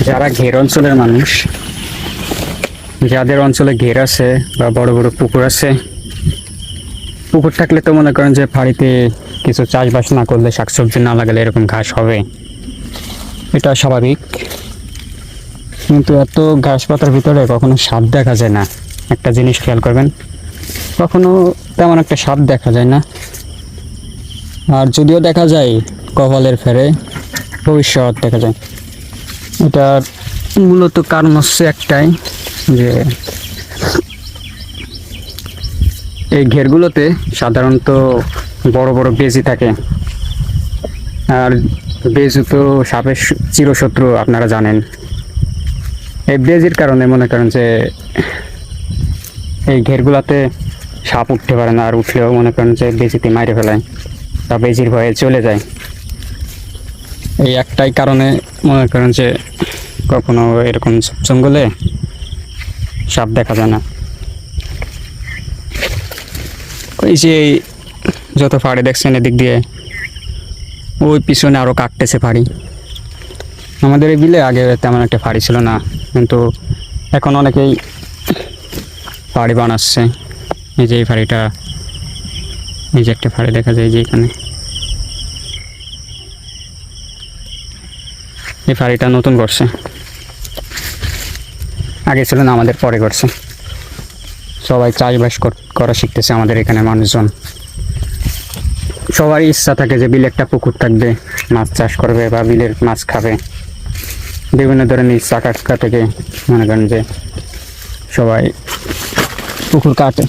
যারা ঘের অঞ্চলের মানুষ, যাদের অঞ্চলে ঘের আছে বা বড় বড় পুকুর আছে, পুকুর থাকলে তো মনে করেন যে ফাঁড়িতে কিছু চাষবাস না করলে, শাকসবজি না লাগালে এরকম ঘাস হবে, এটা স্বাভাবিক। কিন্তু এত ঘাস পাতার ভিতরে কখনো সাপ দেখা যায় না। একটা জিনিস খেয়াল করবেন, কখনো তেমন একটা সাপ দেখা যায় না। আর যদিও দেখা যায়, কপালের ফেরে ভবিষ্যৎ দেখা যায়। এটার মূলত কারণ হচ্ছে একটাই, যে এই ঘেরগুলোতে সাধারণত বড় বড় বেজি থাকে। আর বেজু তো সাপের চিরশত্রু, আপনারা জানেন। এই বেজির কারণে মনে করেন যে এই ঘেরগুলোতে সাপ উঠতে পারে না, আর উঠলেও মনে করেন যে বেজিতে মাইরে ফেলায় বা বেজির ভয়ে চলে যায়। এই একটাই কারণে মনে করেন যে কখনো এরকম জঙ্গলে সাপ দেখা যায় না। ওই যে যত ফাড়ি দেখছেন এদিক দিয়ে, ওই পিছনে আরও কাটতেছে ফাড়ি। আমাদের এই বিলে আগে তেমন একটা ফাড়ি ছিল না, কিন্তু এখন অনেকেই ফাড়ি বানাচ্ছে। এই যে এই ফাড়িটা, এই যে একটা ফাড়ি দেখা যায় যে এখানে, এই ফাড়িটা নতুন করছে, আগে ছিল না, আমাদের পরে করছে। সবাই চাষবাস করা শিখতেছে আমাদের এখানে মানুষজন। সবারই ইচ্ছা থাকে যে বিলে একটা পুকুর থাকবে, মাছ চাষ করবে বা বিলের মাছ খাবে। বিভিন্ন ধরনের ইচ্ছা আকাঙ্ক্ষা থেকে মনে করেন যে সবাই পুকুর কাটে।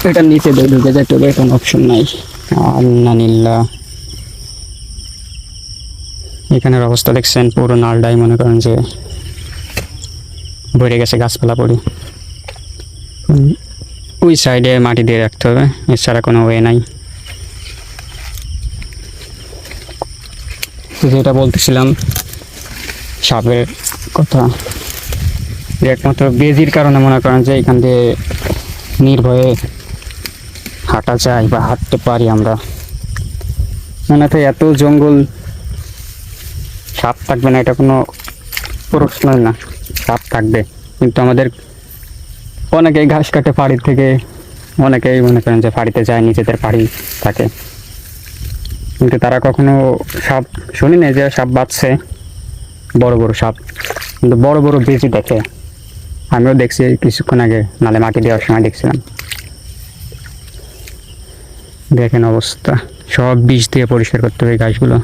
এটার নিচে ঢুকে যেতে হবে, কোনো অপশন নাই। আল্লাহ, এখানের অবস্থা দেখছেন, পুরো নালডাই মনে করেন যে ভরে গেছে গাছপালা পড়ে। ওই সাইডে মাটি দিয়ে রাখতে হবে, এছাড়া কোনো ওয়ে নাই। যেটা বলতেছিলাম সাপের কথা, একমাত্র বেজির কারণে মনে করেন যে এখান দিয়ে নির্ভয়ে হাঁটা যায় বা হাঁটতে পারি আমরা। মনে হয় এত জঙ্গল সাপ থাকবে না, এটা কোনো প্রশ্নই না। সাপ থাকবে, কিন্তু আমাদের অনেকেই ঘাস কাটে ফাড়ির থেকে, অনেকেই মনে করেন যে ফাড়িতে যায়, নিজেদের ফাড়ি থাকে, কিন্তু তারা কখনো সাপ শুনি না যে সাপ বাঁচছে, বড় বড় সাপ। কিন্তু বড় বড় বেজি দেখে, আমিও দেখছি কিছুক্ষণ আগে, নালে মাটি দেওয়ার সময় দেখছিলাম। দেখেন অবস্থা, সব বিষ দিয়ে পরিষ্কার করতে হবে গাছগুলো।